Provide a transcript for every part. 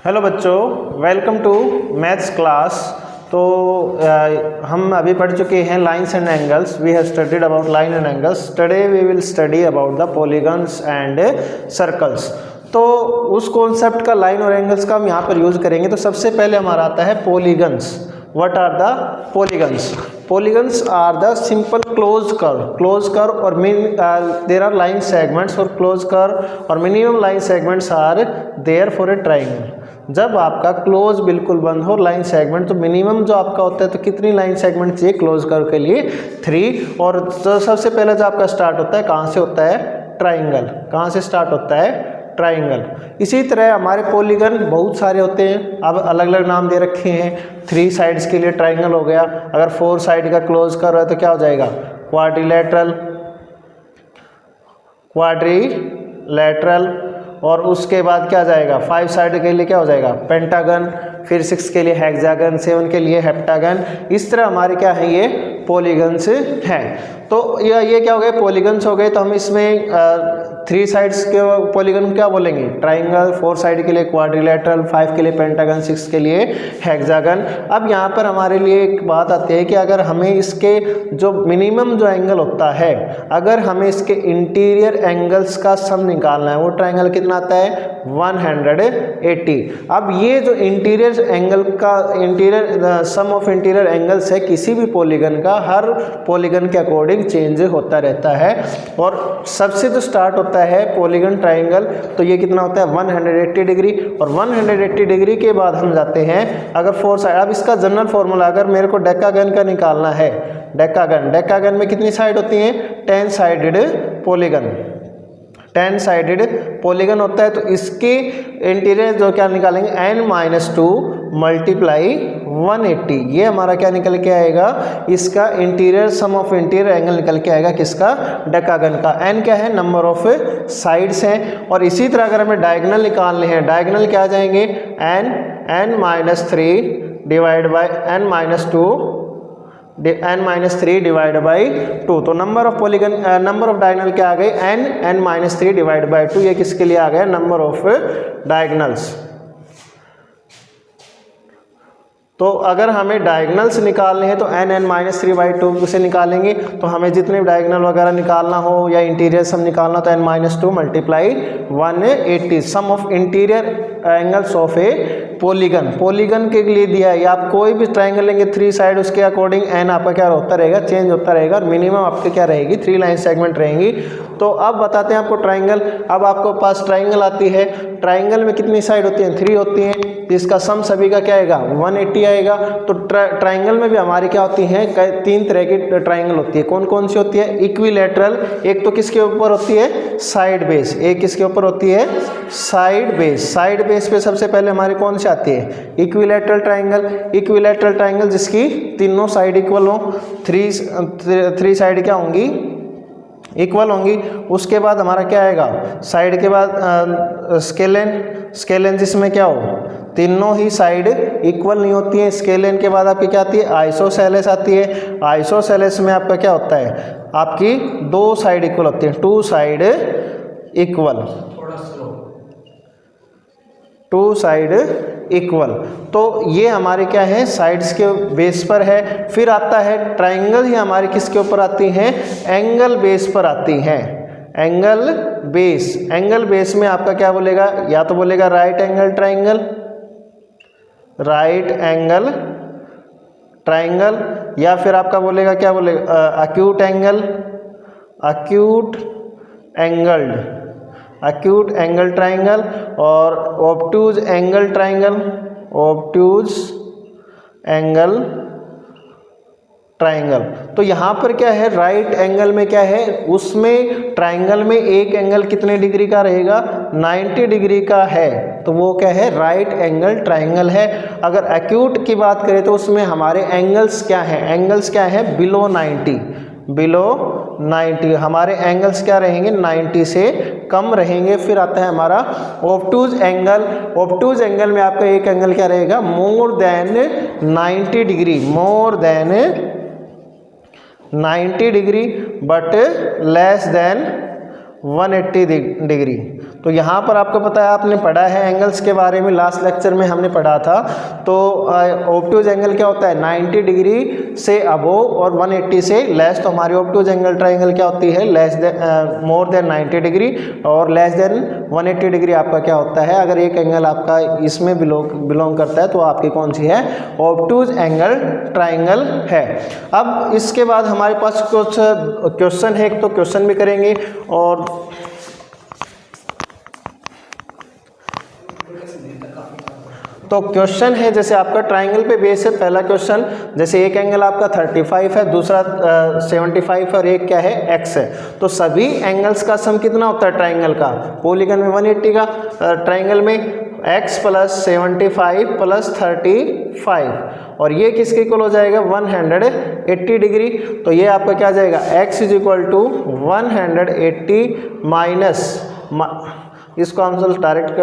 Hello बच्चों, welcome to maths class. तो हम अभी पढ़ चुके हैं lines and angles. We have studied about line and angles. Today we will study about the polygons and circles. तो उस कॉन्सेप्ट का लाइन और एंगल्स का हम यहाँ पर यूज़ करेंगे। तो सबसे पहले हमारा आता है polygons. What are the polygons? Polygons are the simple closed curve or there are line segments or closed curve or minimum line segments are there for a triangle। जब आपका क्लोज बिल्कुल बंद हो लाइन सेगमेंट, तो minimum जो आपका होता है तो कितनी लाइन सेगमेंट चाहिए क्लोज कर्व के लिए? 3। और तो सबसे पहले जो आपका स्टार्ट होता है कहाँ से होता है? ट्राइंगल। कहाँ से स्टार्ट होता है? ट्राइंगल। इसी तरह हमारे पॉलीगन बहुत सारे होते हैं, अब अलग अलग नाम दे रखे हैं। 3 साइड्स के लिए ट्राइंगल हो गया। अगर 4 साइड का क्लोज कर्व है तो क्या हो जाएगा? क्वाड्रिलेटरल। और उसके बाद क्या जाएगा? 5 साइड के लिए क्या हो जाएगा? पेंटागन। फिर 6 के लिए हेक्सागन, 7 के लिए हेप्टागन। इस तरह हमारे क्या है? ये पॉलीगन्स हैं। तो ये क्या हो गए? पॉलीगन्स हो गए। तो हम इसमें 3 साइड्स के पॉलीगन क्या बोलेंगे? ट्राइंगल। 4 साइड के लिए क्वाड्रिलेटरल, 5 के लिए पेंटागन, 6 के लिए हेक्सागन। अब यहाँ पर हमारे लिए एक बात आती है कि अगर हमें इसके जो मिनिमम जो एंगल होता है, अगर हमें इसके इंटीरियर एंगल्स का सम निकालना है, वो ट्राइंगल कितना आता है? 180। अब ये जो इंटीरियर एंगल का सम ऑफ इंटीरियर एंगल्स है किसी भी पॉलीगन का, हर पॉलीगन के अकॉर्डिंग चेंज होता रहता है। और सबसे जो स्टार्ट होता है पॉलीगन ट्राइंगल, तो ये कितना होता है? 180 डिग्री। और 180 डिग्री के बाद हम जाते हैं अगर 4 साइड। अब इसका जनरल फॉर्मूला अगर मेरे को डेकागन का निकालना है, डेकागन में कितनी साइड होती हैं? 10 साइडेड पॉलीगन। 10 साइडेड पॉलीगन होता है। तो इसके इंटीरियर जो क्या निकालेंगे? n-2 multiply 180। ये हमारा क्या निकल के आएगा? इसका interior sum of interior angle निकल के आएगा। किसका? डेकागन का। n क्या है? नंबर ऑफ साइड्स हैं। और इसी तरह अगर हमें डायगोनल निकालने हैं, डायगोनल क्या आ जाएंगे? n-3 divide by n-3 divide by 2। तो number of polygon, number of diagonal क्या आ गए? n-3 divide by 2। ये किसके लिए आ गया? Number of diagonals. तो अगर हमें डायगोनल्स निकालने हैं तो n-3/2 से निकालेंगे। तो हमें जितने डायगोनल वगैरह निकालना हो या इंटीरियर सम निकालना तो n-2 multiply 180 sum of interior angles of a polygon के लिए दिया है। या आप कोई भी ट्राइंगल लेंगे 3 साइड, उसके अकॉर्डिंग n आपका क्या होता रहेगा? चेंज होता रहेगा। और मिनिमम आपके क्या रहेगी? 3 लाइन सेगमेंट रहेंगी। तो अब बताते हैं आपको ट्राइंगल। अब आपको पास ट्राइंगल आती है। ट्राइंगल में कितनी साइड होती हैं? 3 होती हैं। इसका सम सभी का क्या आएगा? 180 आएगा। तो ट्राइंगल में भी हमारी क्या होती हैं? 3 तरह की ट्राइंगल होती है। कौन कौन सी होती है? इक्विलैटरल। एक तो किसके ऊपर होती है? Side base. एक किसके ऊपर होती है? Side base. साइड बेस पे सबसे पहले हमारी कौन सी आती है? Equilateral triangle. इक्विलैटरल ट्राइंगल जिसकी तीनों साइड इक्वल हो। 3 साइड क्या होंगी? इक्वल होंगी। उसके बाद हमारा क्या आएगा? साइड के बाद स्केलेन जिसमें क्या हो? तीनों ही साइड इक्वल नहीं होती हैं। स्केलेन के बाद आपकी क्या आती है? आइसोसेलेस आती है। आइसोसेलेस में आपका क्या होता है? आपकी 2 साइड इक्वल होती है। 2 साइड इक्वल। 2 side equal. तो ये हमारे क्या है? साइड्स के बेस पर है। फिर आता है ट्राइंगल। ही हमारी किसके ऊपर आती हैं? एंगल बेस पर आती हैं। Angle base. एंगल बेस में आपका क्या बोलेगा? या तो बोलेगा right angle triangle, right angle triangle, या फिर आपका बोलेगा क्या बोलेगा? Acute angle, acute angle triangle, और ऑब्टूज एंगल ट्राइंगल, ऑब्टूज एंगल ट्राइंगल। तो यहाँ पर क्या है? राइट एंगल में क्या है? उसमें ट्राइंगल में एक एंगल कितने डिग्री का रहेगा? 90 डिग्री का है। तो वो क्या है? राइट एंगल ट्राइंगल है। अगर एक्यूट की बात करें तो उसमें हमारे एंगल्स क्या हैं? एंगल्स क्या है? बिलो 90 हमारे एंगल्स क्या रहेंगे? 90 से कम रहेंगे। फिर आता है हमारा ऑब्टूज एंगल। ऑब्टूज एंगल में आपका एक एंगल क्या रहेगा? More than 90 degree, more than 90 degree but less than 180 degree. तो यहाँ पर आपको पता है, आपने पढ़ा है एंगल्स के बारे में, लास्ट लेक्चर में हमने पढ़ा था। तो ऑब्टूज एंगल क्या होता है, 90 डिग्री से अबोव और 180 से लेस। तो हमारी ऑब्टूज एंगल ट्राइंगल क्या होती है, less than more than 90 degree और लेस देन 180 डिग्री आपका क्या होता है। अगर एक एंगल आपका इसमें बिलोंग करता है तो आपकी कौन सी है, ऑब्टूज एंगल ट्राइंगल है। अब इसके बाद हमारे पास कुछ क्वेश्चन है, तो क्वेश्चन भी करेंगे। और तो क्वेश्चन है, जैसे आपका ट्राइंगल पे बेस है। पहला क्वेश्चन, जैसे एक एंगल आपका 35 है, दूसरा 75 और एक क्या है, x है। तो सभी एंगल्स का सम कितना होता है ट्राइंगल का, पॉलीगन में 180 का, ट्राइंगल में x प्लस 75 प्लस 35, और ये किसके इक्वल हो जाएगा, 180 डिग्री। तो ये आपका क्या आ जाएगा, x is equal to 180 minus, इसको हम direct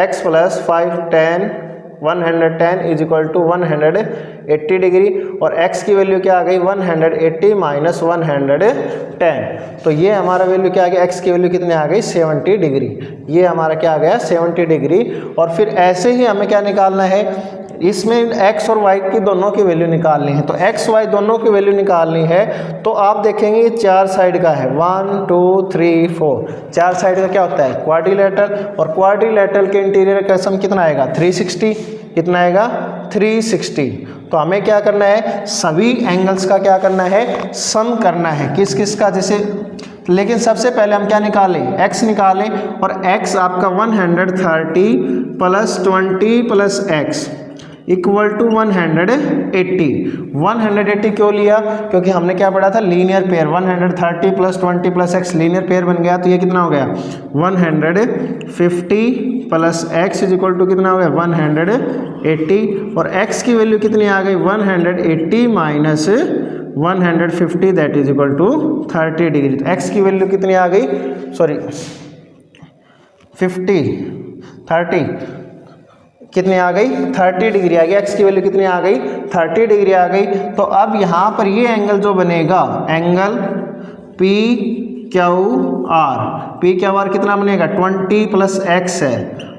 x plus 510 110 is equal to 180 degree, और x की वैल्यू क्या आ गई, 180 माइनस 110। तो ये हमारा वैल्यू क्या आ गया, x की वैल्यू कितने आ गई, 70 डिग्री। ये हमारा क्या आ गया, 70 डिग्री। और फिर ऐसे ही हमें क्या निकालना है, इसमें x और y की दोनों की वैल्यू निकालनी है। तो x y दोनों की वैल्यू निकालनी है, तो आप देखेंगे ये चार साइड का है, 1 2 3 4, चार साइड का क्या होता है, क्वाड्रिलेटरल। और क्वाड्रिलेटरल के इंटीरियर का सम कितना आएगा, 360। कितना आएगा, 360। तो हमें क्या करना है, सभी एंगल्स का क्या करना है, सम करना है। किस किस का, जैसे, लेकिन सबसे पहले हम क्या निकालें, x निकालें। और x आपका 130 plus 20 plus x equal to 180। 180 क्यों लिया, क्योंकि हमने क्या पढ़ा था, linear pair. 130 plus 20 plus x linear pair बन गया। तो ये कितना हो गया, 150 plus x is equal to कितना हो गया, 180। और x की वैल्यू कितनी आ गई, 180 minus 150 that is equal to 30 degree. तो x की वैल्यू कितनी आ गई, सॉरी 30 कितनी आ गई, 30 डिग्री आ गई। x की वैल्यू कितनी आ गई, 30 डिग्री आ गई। तो अब यहाँ पर ये एंगल जो बनेगा, एंगल पी क्यू आर कितना बनेगा, 20 प्लस एक्स है,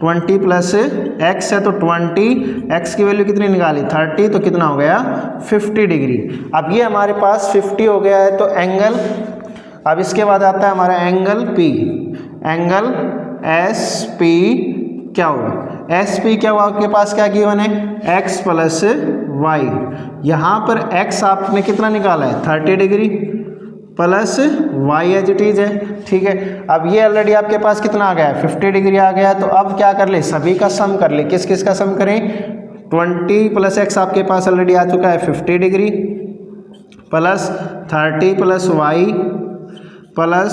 20 प्लस एक्स है। तो 20, एक्स की वैल्यू कितनी निकाली, 30, तो कितना हो गया, 50 डिग्री। अब ये हमारे पास 50 हो गया है। तो एंगल, अब इसके बाद आता है हमारा angle P, angle S P Q. S P क्या हुआ, आपके पास क्या गिवन है, x प्लस वाई। यहाँ पर x आपने कितना निकाला है, 30 degree plus y as it is है, ठीक है। अब ये ऑलरेडी आपके पास कितना आ गया है, 50 डिग्री आ गया। तो अब क्या कर ले, सभी का सम कर ले। किस किस का सम करें, 20 प्लस x आपके पास ऑलरेडी आ चुका है 50 degree, plus 30 plus y, plus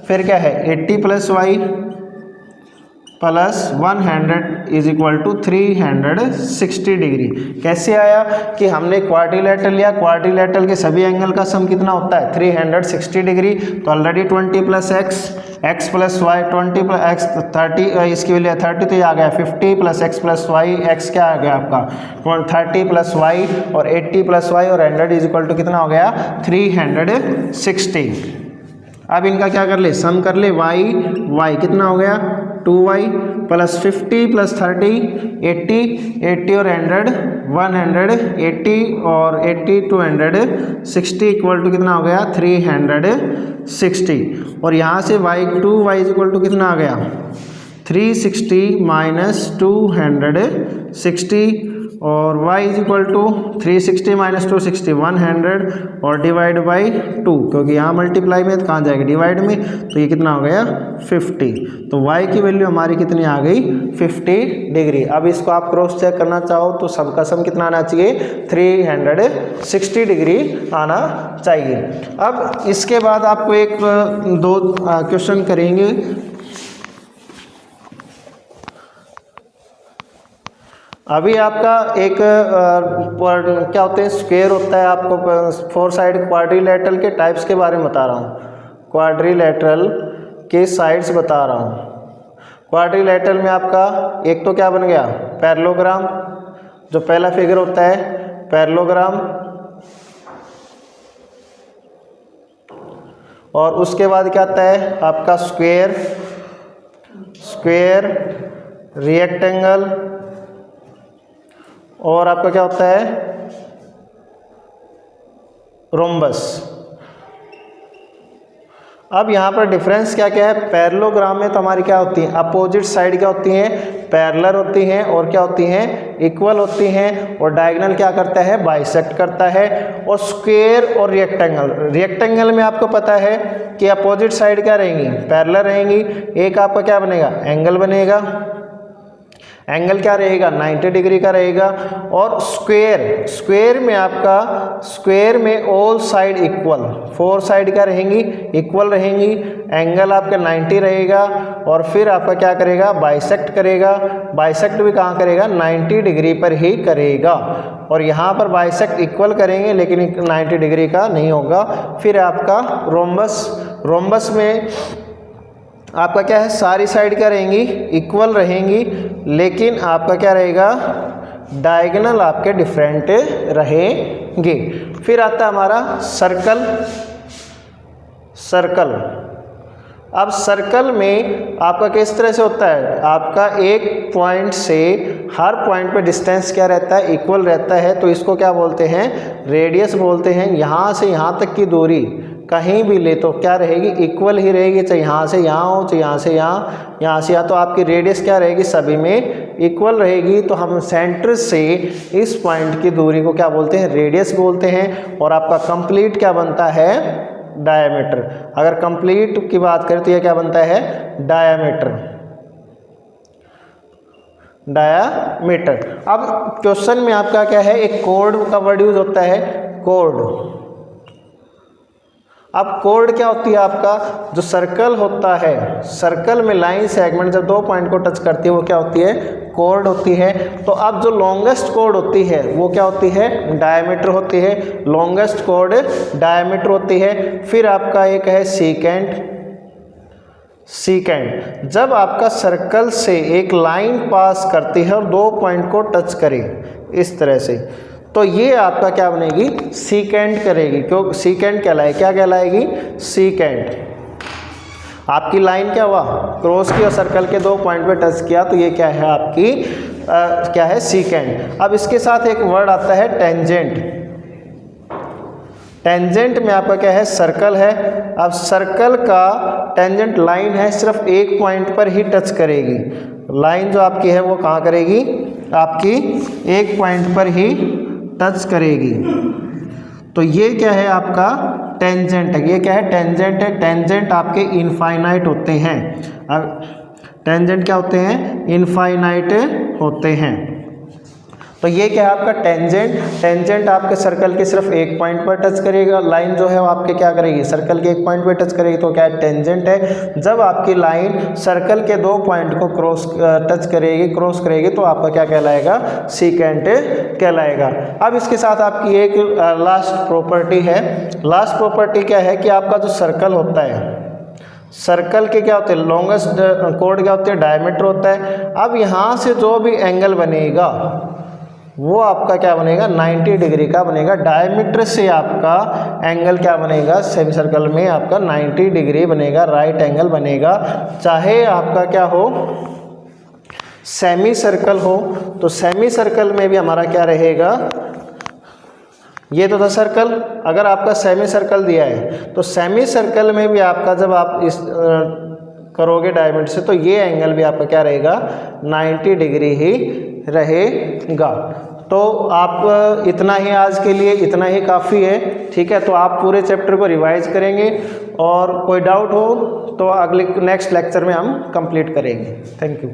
फिर क्या है 80 plus y, plus 100 is equal to 360 degree. कैसे आया कि हमने क्वाड्रिलेटरल लिया, क्वाड्रिलेटरल के सभी एंगल का सम कितना होता है, 360 डिग्री। तो already 20 plus x plus y, 20 plus x 30, इसकी वैल्यू 30, तो ये आ गया 50 plus x plus y. X क्या आ गया आपका 30 प्लस वाई, और 80 प्लस वाई, और 100 इज इक्वल टू कितना हो गया, 360। अब इनका क्या कर ले, सम कर ले, वाई कितना हो गया, 2y प्लस 50 प्लस 30 80 और 100 180 और 80 260 इक्वल टू कितना हो गया, 360। और यहाँ से y इज इक्वल टू कितना आ गया, 360 माइनस 260, और y is equal to 360 minus 260 100, और डिवाइड बाई 2, क्योंकि यहाँ मल्टीप्लाई में तो कहाँ जाएगा, डिवाइड में। तो ये कितना हो गया 50। तो y की वैल्यू हमारी कितनी आ गई, 50 डिग्री। अब इसको आप क्रॉस चेक करना चाहो तो सबका सम कितना आना चाहिए, 360 डिग्री आना चाहिए। अब इसके बाद आपको एक दो क्वेश्चन करेंगे। अभी आपका एक क्या होते हैं, स्क्वायर होता है। आपको 4 साइड क्वाड्रिलेटरल के टाइप्स के बारे में बता रहा हूँ, क्वाड्रिलेटरल के साइड्स बता रहा हूँ। क्वाड्रिलेटरल में आपका एक तो क्या बन गया, पैरेललोग्राम, जो पहला फिगर होता है पैरेललोग्राम, और उसके बाद क्या आता है आपका स्क्वायर, स्क्वायर, रेक्टेंगल, और आपका क्या होता है रोम्बस। अब यहाँ पर डिफरेंस क्या क्या है, पैरेललोग्राम में तो हमारी क्या होती है अपोजिट साइड क्या होती हैं पैरेलल होती हैं और क्या होती हैं इक्वल होती हैं, और डायगोनल क्या करता है बाइसेक्ट करता है। और स्क्वायर और रेक्टेंगल, रेक्टेंगल में आपको पता है कि अपोजिट साइड क्या रहेंगी पैरेलल रहेंगी, एक आपका क्या बनेगा एंगल बनेगा, एंगल क्या रहेगा 90 डिग्री का रहेगा। और स्क्वायर, स्क्वायर में आपका स्क्वायर में ऑल साइड इक्वल, 4 साइड क्या रहेंगी इक्वल रहेंगी, एंगल आपका 90 रहेगा। और फिर आपका क्या करेगा बाइसेक्ट करेगा, बाइसेक्ट भी कहाँ करेगा 90 डिग्री पर ही करेगा। और यहाँ पर बाइसेक्ट इक्वल करेंगे लेकिन 90 डिग्री का नहीं होगा। फिर आपका रोम्बस, रोम्बस में आपका क्या है सारी साइड क्या रहेंगी इक्वल रहेंगी, लेकिन आपका क्या रहेगा डायगोनल आपके डिफरेंट रहेंगे। फिर आता है हमारा सर्कल, सर्कल। अब सर्कल में आपका किस तरह से होता है, आपका एक पॉइंट से हर पॉइंट पे डिस्टेंस क्या रहता है इक्वल रहता है, तो इसको क्या बोलते हैं रेडियस बोलते हैं। यहाँ से यहाँ तक की दूरी कहीं भी ले तो क्या रहेगी इक्वल ही रहेगी, चाहे यहाँ से यहाँ हो चाहे यहाँ से यहाँ, यहाँ से यहाँ, तो आपकी रेडियस क्या रहेगी सभी में इक्वल रहेगी। तो हम सेंटर से इस पॉइंट की दूरी को क्या बोलते हैं रेडियस बोलते हैं। और आपका कंप्लीट क्या बनता है डायामीटर। अगर कंप्लीट की बात करें तो यह क्या बनता है डायामीटर, डायामीटर। अब क्वेश्चन में आपका क्या है एक कोड का वर्ड यूज होता है कोड। अब कोड क्या होती है आपका जो सर्कल होता है, सर्कल में लाइन सेगमेंट जब 2 पॉइंट को टच करती है वो क्या होती है कोड होती है। तो अब जो लॉन्गेस्ट कोड होती है वो क्या होती है डायमीटर होती है, लॉन्गेस्ट कोड डायमीटर होती है। फिर आपका एक है सीकेंट, सीकेंट जब आपका सर्कल से एक लाइन पास करती है और 2 पॉइंट को टच करे इस तरह से, तो ये आपका क्या बनेगी सीकेंट करेगी, क्यों सीकेंट कहलाए क्या कहलाएगी सीकेंट। आपकी लाइन क्या हुआ क्रॉस की और सर्कल के 2 पॉइंट पे टच किया, तो ये क्या है आपकी क्या है सीकेंट। अब इसके साथ एक वर्ड आता है टेंजेंट। टेंजेंट में आपका क्या है सर्कल है, अब सर्कल का टेंजेंट लाइन है सिर्फ एक पॉइंट पर ही टच करेगी, लाइन जो आपकी है वो कहाँ करेगी आपकी एक पॉइंट पर ही टच करेगी। तो ये क्या है आपका टेंजेंट है, ये क्या है टेंजेंट है। टेंजेंट आपके इनफाइनाइट होते हैं, टेंजेंट क्या होते हैं इनफाइनाइट होते हैं। तो ये क्या है आपका टेंजेंट, टेंजेंट आपके सर्कल के सिर्फ एक पॉइंट पर टच करेगा, लाइन जो है वो आपके क्या करेगी सर्कल के एक पॉइंट पर टच करेगी, तो क्या है टेंजेंट है। जब आपकी लाइन सर्कल के 2 पॉइंट को टच करेगी क्रॉस करेगी तो आपका क्या कहलाएगा सीकेंट कहलाएगा। अब इसके साथ आपकी एक लास्ट प्रॉपर्टी है, लास्ट प्रॉपर्टी क्या है कि आपका जो सर्कल होता है सर्कल के क्या होते हैं लॉन्गेस्ट कोड क्या होते हैं डायमीटर होता है। अब यहाँ से जो भी एंगल बनेगा वो आपका क्या बनेगा 90 डिग्री का बनेगा, डायमीटर से आपका एंगल क्या बनेगा सेमी सर्कल में आपका 90 डिग्री बनेगा, राइट एंगल बनेगा। चाहे आपका क्या हो सेमी सर्कल हो, तो सेमी सर्कल में भी हमारा क्या रहेगा, ये तो था सर्कल, अगर आपका सेमी सर्कल दिया है तो सेमी सर्कल में भी आपका जब आप इस करोगे डायमीटर से तो ये एंगल भी आपका क्या रहेगा 90 डिग्री ही रहेगा। तो आप इतना ही आज के लिए, इतना ही काफ़ी है, ठीक है। तो आप पूरे चैप्टर को रिवाइज करेंगे और कोई डाउट हो तो अगले नेक्स्ट लेक्चर में हम कंप्लीट करेंगे। Thank you.